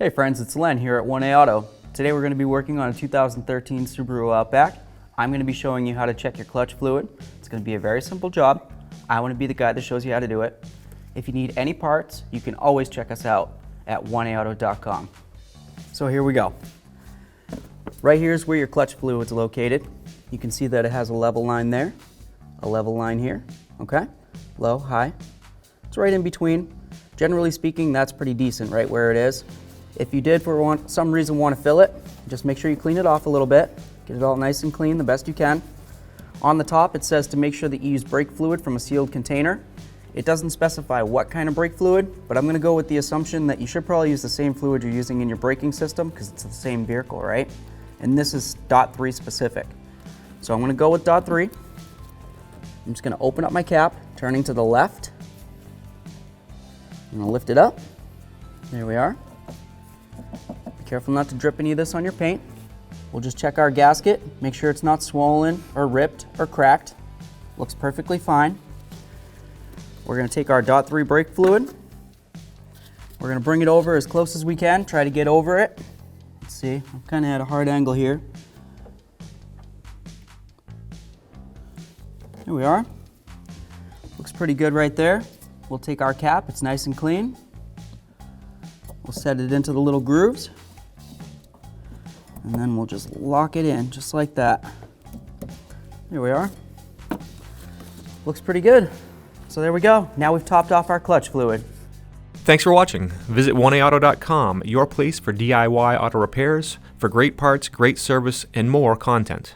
Hey friends, it's Len here at 1A Auto. Today we're going to be working on a 2013 Subaru Outback. I'm going to be showing you how to check your clutch fluid. It's going to be a very simple job. I want to be the guy that shows you how to do it. If you need any parts, you can always check us out at 1aauto.com. So here we go. Right here is where your clutch fluid is located. You can see that it has a level line there, a level line here, okay? Low, high. It's right in between. Generally speaking, that's pretty decent right where it is. If you did for some reason want to fill it, just make sure you clean it off a little bit. Get it all nice and clean the best you can. On the top it says to make sure that you use brake fluid from a sealed container. It doesn't specify what kind of brake fluid, but I'm going to go with the assumption that you should probably use the same fluid you're using in your braking system because it's the same vehicle, right? And this is .3 specific. So I'm going to go with .3. I'm just going to open up my cap, turning to the left. I'm going to lift it up. There we are. Be careful not to drip any of this on your paint. We'll just check our gasket, make sure it's not swollen or ripped or cracked. Looks perfectly fine. We're going to take our .3 brake fluid. We're going to bring it over as close as we can, try to get over it. Let's see, I'm kind of at a hard angle here. Here we are. Looks pretty good right there. We'll take our cap, it's nice and clean. We'll set it into the little grooves. And then we'll just lock it in, just like that. There we are. Looks pretty good. So there we go. Now we've topped off our clutch fluid. Thanks for watching. Visit 1aauto.com, your place for DIY auto repairs, for great parts, great service, and more content.